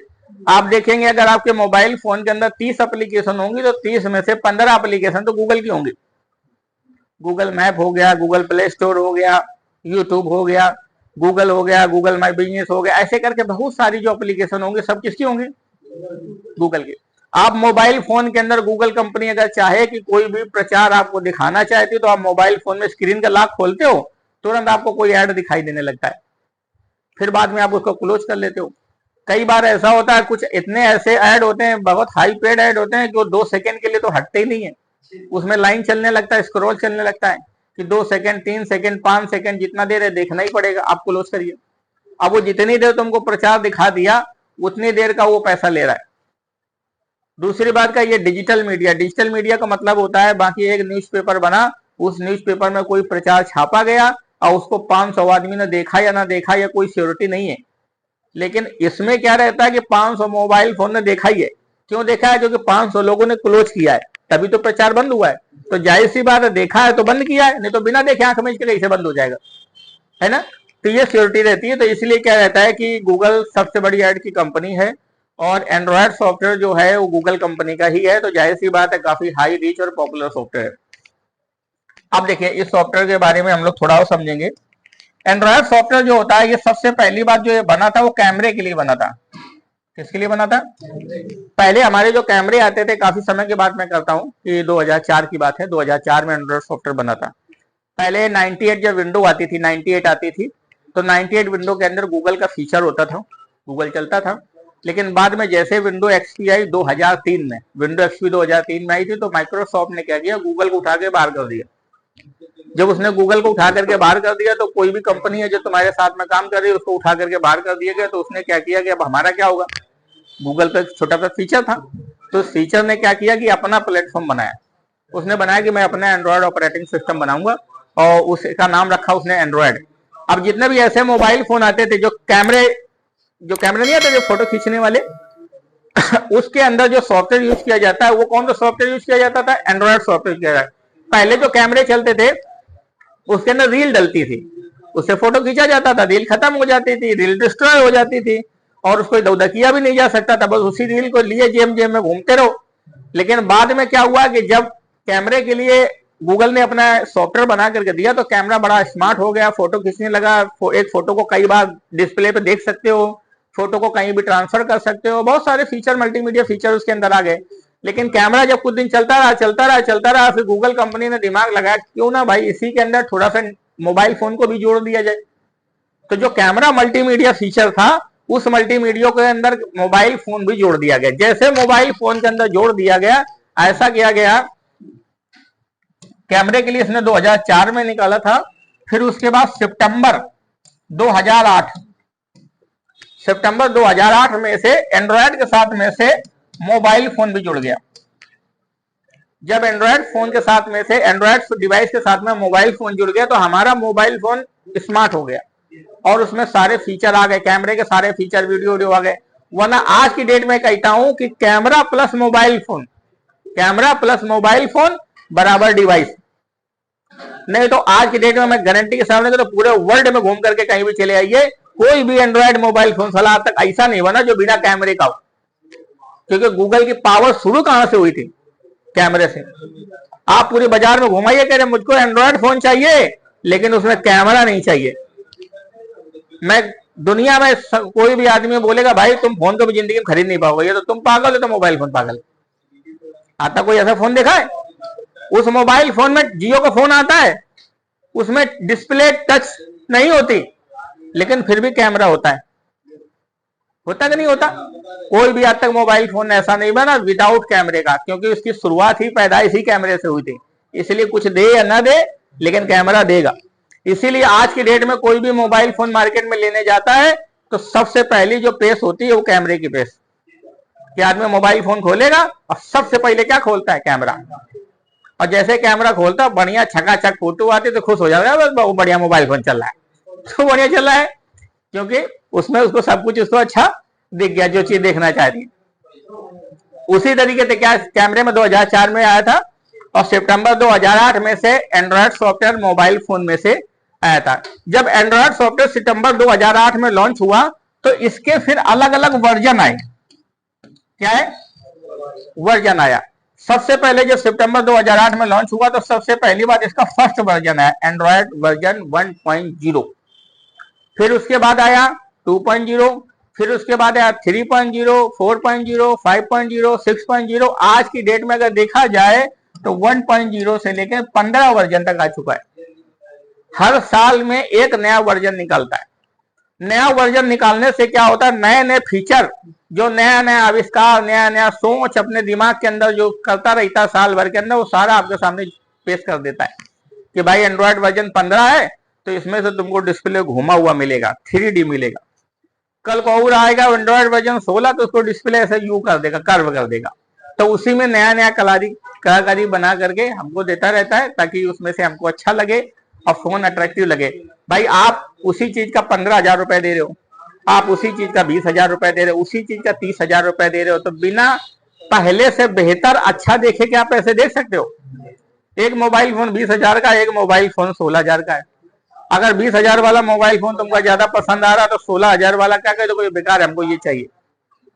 आप देखेंगे अगर आपके मोबाइल फोन के अंदर 30 एप्लीकेशन होंगी, तो 30 में से 15 एप्लीकेशन तो गूगल की होंगी। गूगल मैप हो गया, गूगल प्ले स्टोर हो गया, यूट्यूब हो गया, गूगल हो गया, गूगल माई बिजनेस हो गया, ऐसे करके बहुत सारी जो एप्लीकेशन होंगे सब किसकी होंगी, गूगल की। आप मोबाइल फोन के अंदर गूगल कंपनी अगर चाहे कि कोई भी प्रचार आपको दिखाना चाहती है, तो आप मोबाइल फोन में स्क्रीन का लॉक खोलते हो, तुरंत आपको कोई ऐड दिखाई देने लगता है, फिर बाद में आप उसको क्लोज कर लेते हो। कई बार ऐसा होता है, कुछ इतने ऐसे ऐड होते हैं, बहुत हाई पेड ऐड होते हैं कि वो 2 सेकंड के लिए तो हटते ही नहीं है, उसमें लाइन चलने लगता है, स्क्रॉल चलने लगता है कि 2 सेकंड 3 सेकंड 5 सेकंड जितना देर है देखना ही पड़ेगा, आप क्लोज करिए। अब वो जितनी देर तुमको प्रचार दिखा दिया उतनी देर का वो पैसा ले रहा है। दूसरी बात का ये डिजिटल मीडिया का मतलब होता है, बाकी एक न्यूज़पेपर बना, उस न्यूज़पेपर में कोई प्रचार छापा गया और उसको 500 आदमी ने देखा या ना देखा, या कोई श्योरिटी नहीं है। लेकिन इसमें क्या रहता है कि 500 मोबाइल फोन ने देखा ही है। क्यों देखा है, क्योंकि 500 लोगों ने क्लोज किया है, तभी तो प्रचार बंद हुआ है। तो जाहिर सी बात है, देखा है तो बंद किया है, नहीं तो बिना देखे आंख में कैसे बंद हो जाएगा, है ना। तो ये सिक्योरिटी रहती है। तो इसलिए क्या रहता है कि गूगल सबसे बड़ी ऐड की कंपनी है, और एंड्रॉयड सॉफ्टवेयर जो है वो गूगल कंपनी का ही है। तो जाहिर सी बात है काफी हाई रीच और पॉपुलर सॉफ्टवेयर है। अब देखिए इस सॉफ्टवेयर के बारे में हम लोग थोड़ा और समझेंगे। एंड्रॉयड सॉफ्टवेयर जो होता है, ये सबसे पहली बात जो ये बना था वो कैमरे के लिए बना था। किसके लिए बना था, पहले हमारे जो कैमरे आते थे, काफी समय के बाद मैं करता हूँ कि 2004 की बात है, 2004 में एंड्रॉयड सॉफ्टवेयर बना था। पहले 98 जब विंडो आती थी, 98 आती थी, तो 98 विंडो के अंदर गूगल का फीचर होता था, गूगल चलता था। लेकिन बाद में जैसे विंडो एक्सपी आई 2003 में, विंडो एक्सपी 2003 में आई थी, तो माइक्रोसॉफ्ट ने क्या किया, गूगल को उठा के बाहर कर दिया। जब उसने गूगल को उठा करके बाहर कर दिया, तो कोई भी कंपनी है जो तुम्हारे साथ में काम कर रही है उसको उठा करके बाहर कर दिया गया। तो उसने क्या किया कि अब हमारा क्या होगा, गूगल पे छोटा सा फीचर था, तो फीचर ने क्या किया कि अपना प्लेटफॉर्म बनाया। उसने बनाया कि मैं अपना एंड्रॉयड ऑपरेटिंग सिस्टम बनाऊंगा और उसका नाम रखा उसने एंड्रॉयड। अब जितने भी ऐसे मोबाइल फोन आते थे जो कैमरे नहीं आते जो फोटो खींचने वाले उसके अंदर जो सॉफ्टवेयर यूज किया जाता है वो कौन सा सॉफ्टवेयर यूज किया जाता था? एंड्रॉयड सॉफ्टवेयर किया जाता है। पहले जो कैमरे चलते थे उसके अंदर रील डलती थी, उससे फोटो खींचा जाता था, रील खत्म हो जाती थी, रील डिस्ट्रॉय हो जाती थी और उसको इधर किया भी नहीं जा सकता था, बस उसी रील को लिए जेब जेब में घूमते रहो। लेकिन बाद में क्या हुआ कि जब कैमरे के लिए गूगल ने अपना सॉफ्टवेयर बना करके दिया तो कैमरा बड़ा स्मार्ट हो गया, फोटो खींचने लगा, एक फोटो को कई बार डिस्प्ले पे देख सकते हो, फोटो को कहीं भी ट्रांसफर कर सकते हो, बहुत सारे फीचर मल्टीमीडिया फीचर उसके अंदर आ गए। लेकिन कैमरा जब कुछ दिन चलता रहा फिर गूगल कंपनी ने दिमाग लगाया क्यों ना भाई इसी के अंदर थोड़ा सा मोबाइल फोन को भी जोड़ दिया जाए। तो जो कैमरा मल्टीमीडिया फीचर था उस मल्टीमीडिया के अंदर मोबाइल फोन भी जोड़ दिया गया। जैसे मोबाइल फोन के अंदर जोड़ दिया गया ऐसा किया गया, कैमरे के लिए इसने 2004 में निकाला था। फिर उसके बाद सितंबर 2008 में से एंड्रॉयड के साथ में से मोबाइल फोन भी जुड़ गया। जब एंड्रॉयड फोन के साथ में से एंड्रॉयड डिवाइस के साथ में मोबाइल फोन जुड़ गया तो हमारा मोबाइल फोन स्मार्ट हो गया और उसमें सारे फीचर आ गए, कैमरे के सारे फीचर वीडियो आ गए। वरना आज की डेट में कहता हूं कि कैमरा प्लस मोबाइल फोन बराबर डिवाइस। नहीं तो आज की डेट में मैं गारंटी के सामने तो पूरे वर्ल्ड में घूम करके कहीं भी चले आइए, कोई भी एंड्रॉयड मोबाइल फोन साला आज तक ऐसा नहीं बना जो बिना कैमरे का हो। क्योंकि गूगल की पावर शुरू कहां से हुई थी? कैमरे से। आप पूरे बाजार में घुमाइए कह रहे मुझको एंड्रॉयड फोन चाहिए लेकिन उसमें कैमरा नहीं चाहिए। मैं दुनिया में कोई भी आदमी बोलेगा भाई तुम फोन तो भी जिंदगी में खरीद नहीं पाओगे, ये तो तुम पागल हो, तो मोबाइल फोन पागल। आता कोई ऐसा फोन देखा है? उस मोबाइल फोन में जियो का फोन आता है, उसमें डिस्प्ले टच नहीं होती लेकिन फिर भी कैमरा होता है। होता कि नहीं होता? कोई भी आज तक मोबाइल फोन ऐसा नहीं बना विदाउट कैमरे का, क्योंकि उसकी शुरुआत ही पैदाइश ही कैमरे से हुई थी। इसलिए कुछ दे या ना दे लेकिन कैमरा देगा। इसीलिए आज की डेट में कोई भी मोबाइल फोन मार्केट में लेने जाता है तो सबसे पहली जो पेश होती है वो कैमरे की पेश। कि आदमी मोबाइल फोन खोलेगा और सबसे पहले क्या खोलता है? कैमरा। और जैसे कैमरा खोलता बढ़िया छकाछक फोटो आती तो खुश हो जाएगा, बस बहुत बढ़िया मोबाइल फोन चल रहा है। तो बढ़िया चल रहा है क्योंकि उसमें उसको सब कुछ उसको अच्छा दिख गया जो चीज देखना चाहती है। उसी तरीके से क्या कैमरे में 2004 में आया था और सितंबर 2008 में से एंड्रॉयड सॉफ्टवेयर मोबाइल फोन में से आया था। जब एंड्रॉयड सॉफ्टवेयर सितंबर 2008 में लॉन्च हुआ तो इसके फिर अलग अलग वर्जन आए। क्या है? वर्जन आया। सबसे पहले जब सितंबर 2008 में लॉन्च हुआ तो सबसे पहली बार इसका फर्स्ट वर्जन आया एंड्रॉयड वर्जन 1.0। फिर उसके बाद आया 2.0, फिर उसके बाद आया 3.0, 4.0, 5.0, 6.0। आज की डेट में अगर देखा जाए तो 1.0 से लेकर 15 वर्जन तक आ चुका है। हर साल में एक नया वर्जन निकलता है। नया वर्जन निकालने से क्या होता है? नए नए फीचर, जो नया नया आविष्कार, नया नया सोच अपने दिमाग के अंदर जो करता रहता है साल भर के अंदर, वो सारा आपके सामने पेश कर देता है कि भाई एंड्रॉयड वर्जन 15 है तो इसमें से तुमको डिस्प्ले घुमा हुआ मिलेगा, 3D मिलेगा। कल को और आएगा एंड्रॉयड वर्जन 16 तो उसको डिस्प्ले ऐसे यू कर देगा, कर्व कर देगा। तो उसी में नया नया कलाकारी बना करके हमको देता रहता है ताकि उसमें से हमको अच्छा लगे और फोन अट्रैक्टिव लगे। भाई आप उसी चीज का 15,000 रुपए दे रहे हो, आप उसी चीज का 20,000 रुपए दे रहे हो, उसी चीज का 30,000 रुपए दे रहे हो, तो बिना पहले से बेहतर अच्छा देखे के आप पैसे दे सकते हो। एक मोबाइल फोन 20,000 का, एक मोबाइल फोन 16,000 का है। अगर 20,000 वाला मोबाइल फोन तुमको ज्यादा पसंद आ रहा तो 16,000 वाला क्या कहे, तो कोई बेकार है, हमको ये चाहिए।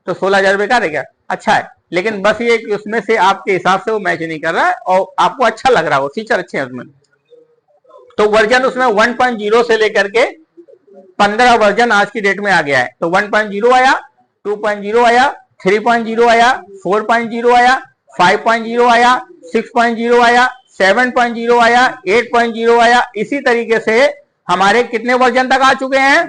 तो 16,000 बेकार है क्या? अच्छा है, लेकिन बस ये कि उसमें से आपके हिसाब से वो मैच नहीं कर रहा है और आपको अच्छा लग रहा है, वो फीचर अच्छे हैं उसमें। तो वर्जन उसमें 1.0 से लेकर के 15 वर्जन आज की डेट में आ गया है। तो 1.0 आया, 2.0 आया, 3.0 आया, 4.0 आया, 5.0 आया, 6.0 आया, 7.0 आया, 8.0 आया। इसी तरीके से हमारे कितने वर्जन तक आ चुके हैं?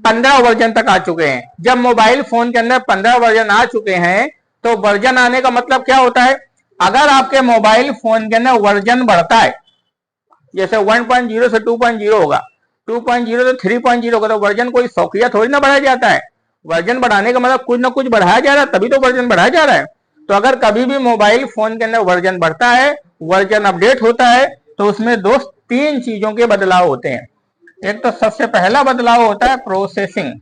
15 वर्जन तक आ चुके हैं। जब मोबाइल फोन के अंदर 15 वर्जन आ चुके हैं तो वर्जन आने का मतलब क्या होता है? अगर आपके मोबाइल फोन के अंदर वर्जन बढ़ता है, जैसे 1.0 से 2.0 होगा, 2.0 से 3.0 होगा, तो वर्जन कोई शौकिया थोड़ी ना बढ़ाया जाता है। वर्जन बढ़ाने का मतलब कुछ ना कुछ बढ़ाया जा रहा है, तभी तो वर्जन बढ़ाया जा रहा है। तो अगर कभी भी मोबाइल फोन के अंदर वर्जन बढ़ता है वर्जन अपडेट होता है तो उसमें दोस्त तीन चीजों के बदलाव होते हैं। एक तो सबसे पहला बदलाव होता है प्रोसेसिंग।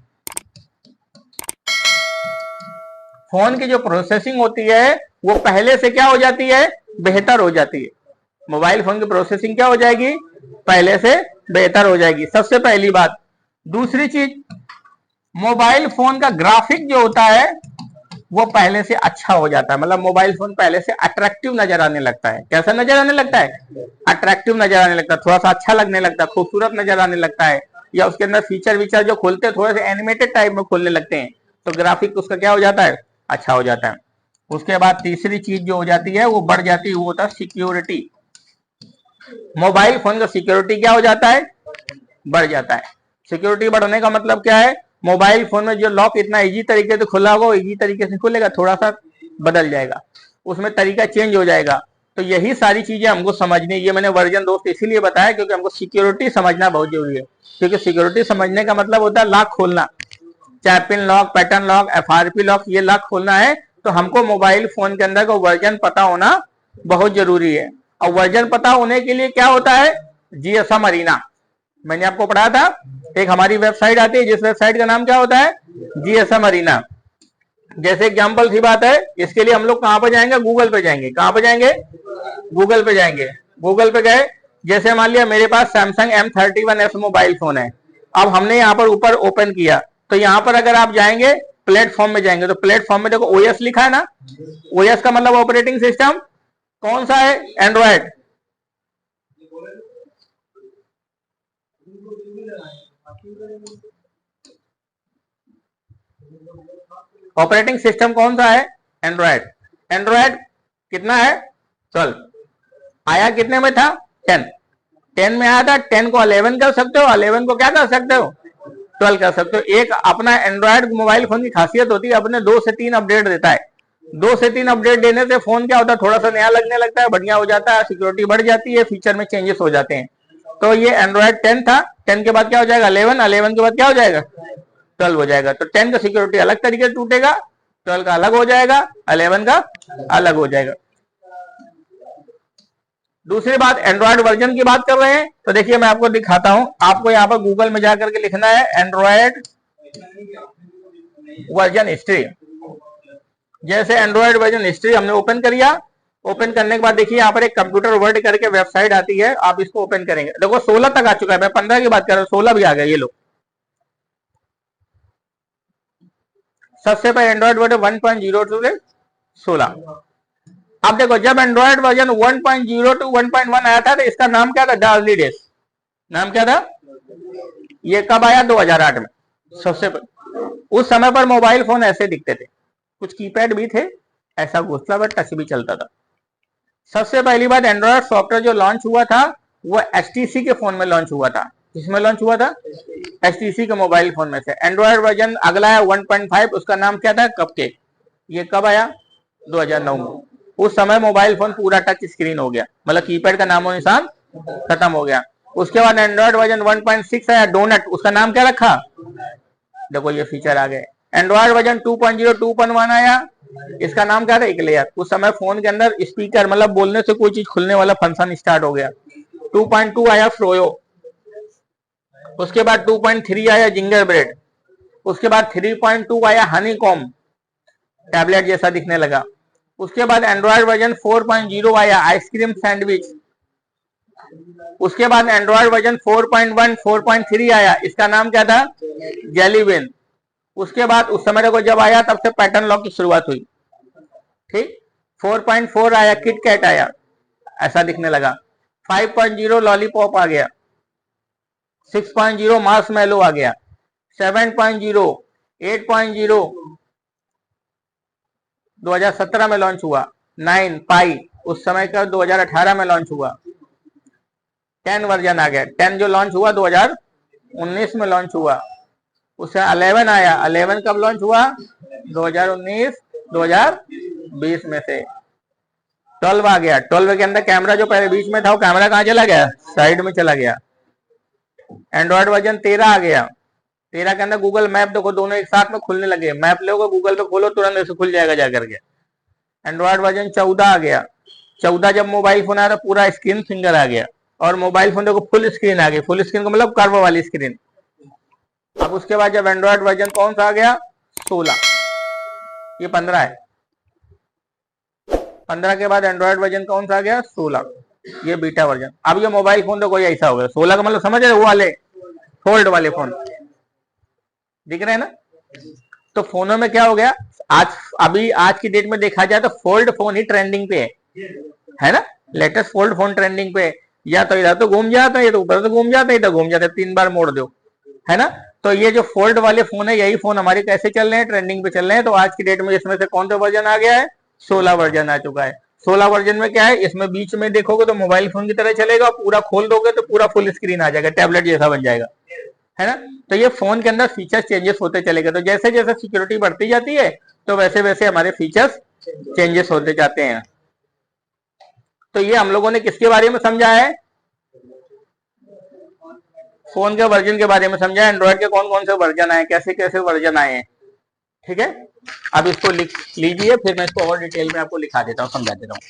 फोन की जो प्रोसेसिंग होती है वो पहले से क्या हो जाती है, बेहतर हो जाती है। मोबाइल फोन की प्रोसेसिंग क्या हो जाएगी, पहले से बेहतर हो जाएगी, सबसे पहली बात। दूसरी चीज, मोबाइल फोन का ग्राफिक जो होता है वो पहले से अच्छा हो जाता है। मतलब मोबाइल फोन पहले से अट्रैक्टिव नजर आने लगता है। कैसा नजर आने लगता है, अट्रैक्टिव नजर आने लगता है, थोड़ा सा अच्छा लगने लगता है, खूबसूरत नजर आने लगता है। या उसके अंदर फीचर विचर जो खोलते हैं थोड़े से एनिमेटेड टाइप में खोलने लगते हैं, तो ग्राफिक उसका क्या हो जाता है, अच्छा हो जाता है। उसके बाद तीसरी चीज जो हो जाती है वो बढ़ जाती है, वो होता है सिक्योरिटी। मोबाइल फोन का सिक्योरिटी क्या हो जाता है, बढ़ जाता है। सिक्योरिटी बढ़ने का मतलब क्या है, मोबाइल फोन में जो लॉक इतना इजी तरीके से खुला होगा इजी तरीके से खुलेगा, थोड़ा सा बदल जाएगा, उसमें तरीका चेंज हो जाएगा। तो यही सारी चीजें हमको समझनी, ये मैंने वर्जन दोस्त इसीलिए बताया क्योंकि हमको सिक्योरिटी समझना बहुत जरूरी है। क्योंकि सिक्योरिटी समझने का मतलब होता है लॉक खोलना, चाहे pin lock, pattern lock, FRP lock, ये लॉक खोलना है तो हमको मोबाइल फोन के अंदर का वर्जन पता होना बहुत जरूरी है। और वर्जन पता होने के लिए क्या होता है, GSM अरीना। मैंने आपको पढ़ाया था, एक हमारी वेबसाइट आती है जिस वेबसाइट का नाम क्या होता है, GSM अरीना। जैसे एग्जाम्पल सी बात है, इसके लिए हम लोग कहां पर जाएंगे, गूगल पे जाएंगे। कहां पर जाएंगे, गूगल पे जाएंगे। गूगल पे गए, जैसे मान लिया मेरे पास सैमसंग M31s मोबाइल फोन है। अब हमने यहाँ पर ऊपर ओपन किया, तो यहाँ पर अगर आप जाएंगे प्लेटफॉर्म में जाएंगे, तो प्लेटफॉर्म में देखो OS लिखा है ना। OS का मतलब ऑपरेटिंग सिस्टम कौन सा है, एंड्रॉयड। ऑपरेटिंग सिस्टम कौन सा है, एंड्रॉयड। एंड्रॉयड कितना है, 12। आया कितने में था, 10। 10 में आया था, 10 को 11 कर सकते हो, 11 को क्या कर सकते हो, 12 कर सकते हो। एक अपना एंड्रॉयड मोबाइल फोन की खासियत होती है, अपने 2 से 3 अपडेट देता है। 2 से 3 अपडेट देने से फोन क्या होता है, थोड़ा सा नया लगने लगता है, बढ़िया हो जाता है, सिक्योरिटी बढ़ जाती है, फीचर में चेंजेस हो जाते हैं। तो ये एंड्रॉयड 10 था, 10 के बाद क्या हो जाएगा 11, 11 के बाद क्या हो जाएगा 12 हो जाएगा। तो 10 का सिक्योरिटी अलग तरीके से टूटेगा, 12 का अलग हो जाएगा, 11 का अलग हो जाएगा। दूसरी बात, एंड्रॉयड वर्जन की बात कर रहे हैं तो देखिए मैं आपको दिखाता हूं। आपको यहाँ पर गूगल में जाकर के लिखना है एंड्रॉयड वर्जन हिस्ट्री। जैसे एंड्रॉयड वर्जन हिस्ट्री हमने ओपन कर लिया, ओपन करने के बाद देखिए यहाँ पर एक कंप्यूटर वर्ल्ड करके वेबसाइट आती है, आप इसको ओपन करेंगे। देखो 16 तक आ चुका है, मैं 15 की बात कर रहा हूँ, 16 भी आ गया। ये लो, सबसे पहले एंड्रॉयड वर्जन 1.0 से 16। अब देखो जब एंड्रॉयड वर्जन 1.0 टू 1.1 आया था तो इसका नाम क्या था, डार्ली डेज। नाम क्या था, ये कब आया, 2008 में। सबसे उस समय पर मोबाइल फोन ऐसे दिखते थे, कुछ कीपैड भी थे, ऐसा घुसला पर टच भी चलता था। सबसे पहली बात, एंड्रॉयड सॉफ्टवेयर जो लॉन्च हुआ था वो HTC के फोन में लॉन्च हुआ था। किसमें लॉन्च हुआ था, HTC के मोबाइल फोन में से। एंड्रॉयड वर्जन अगला है 1.5, उसका नाम क्या था, कपकेक। ये कब आया, 2009 में। उस समय मोबाइल फोन पूरा टच स्क्रीन हो गया, मतलब कीपैड का नामो निशान खत्म हो गया। उसके बाद एंड्रॉयड वर्जन 1.6 आया, डोनट। उसका नाम क्या रखा, देखो ये फीचर आ गए। एंड्रॉयड वर्जन 2.0 2.1 आया, इसका नाम क्या था, इक्लेयर। उस समय फोन के अंदर स्पीकर, मतलब बोलने से कोई चीज खुलने वाला फंक्शन स्टार्ट हो गया। 2.2 आया फ्रोयो। उसके बाद 2.3 आया जिंगर ब्रेड। उसके बाद 3.2 आया हनी कॉम, टैबलेट जैसा दिखने लगा। उसके बाद एंड्रॉयड वर्जन 4.0 आया आइसक्रीम सैंडविच। उसके बाद एंड्रॉयड वर्जन 4.1 4.3 आया, इसका नाम क्या था, जेलीविन। उसके बाद उस समय को जब आया तब से पैटर्न लॉक की शुरुआत हुई, ठीक। 4.4 आया किटकैट आया, ऐसा दिखने लगा। 5.0 लॉलीपॉप आ गया। 6.0 मार्शमैलो आ गया। 7.0 8.0 2017 में लॉन्च हुआ। 9 पाई उस समय का 2018 में लॉन्च हुआ। 10 वर्जन आ गया। 10 जो लॉन्च हुआ 2019 में लॉन्च हुआ। उससे 11 आया। 11 कब लॉन्च हुआ, 2019 2020 में से। 12 आ गया। 12 के अंदर कैमरा जो पहले बीच में था वो कैमरा कहाँ चला गया, साइड में चला गया। एंड्रॉयड वर्जन 13 आ गया। 13 के अंदर गूगल मैप, देखो दोनों एक साथ में खुलने लगे। मैप लोगे गूगल पे खोलो तुरंत ऐसे खुल जाएगा जाकर के। एंड्रॉयड वर्जन 14 आ गया। 14 जब मोबाइल फोन आया तो पूरा स्क्रीन फिंगर आ गया, और मोबाइल फोन देखो फुल स्क्रीन आ गई। फुल स्क्रीन का मतलब कर्व वाली स्क्रीन। अब उसके बाद जब एंड्रॉयड वर्जन कौन सा आ गया, 16, ये 15 है। 15 के बाद एंड्रॉयड वर्जन कौन सा आ गया, 16, ये बीटा वर्जन। अब ये मोबाइल फोन तो कोई ऐसा हो गया, 16 का मतलब समझ रहे वो वाले फोल्ड वाले फोन दिख रहे हैं ना। तो फोनों में क्या हो गया, आज की डेट में देखा जाए तो फोल्ड फोन ही ट्रेंडिंग पे है ना। लेटेस्ट फोल्ड फोन ट्रेंडिंग पे, या तो इधर तो घूम जाता है, ये तो ऊपर तो घूम जाता है, इधर घूम जाता है, 3 बार मोड़ दो, है ना। तो ये जो फोल्ड वाले फोन है, यही फोन हमारे कैसे चल रहे हैं, ट्रेंडिंग पे चल रहे हैं। तो आज की डेट में इसमें से कौन सा वर्जन आ गया है, 16 वर्जन आ चुका है। 16 वर्जन में क्या है, इसमें बीच में देखोगे तो मोबाइल फोन की तरह चलेगा, पूरा खोल दोगे तो पूरा फुल स्क्रीन आ जाएगा, टैबलेट जैसा बन जाएगा, है ना। तो ये फोन के अंदर फीचर्स चेंजेस होते चलेगा। तो जैसे जैसे सिक्योरिटी बढ़ती जाती है तो वैसे वैसे हमारे फीचर्स चेंजेस होते जाते हैं। तो ये हम लोगों ने किसके बारे में समझा है, फोन के वर्जन के बारे में समझा है, एंड्रॉइड के कौन कौन से वर्जन आए, कैसे कैसे वर्जन आए हैं, ठीक है। अब इसको लिख लीजिए, फिर मैं इसको और डिटेल में आपको लिखा देता हूँ, समझा देता हूँ।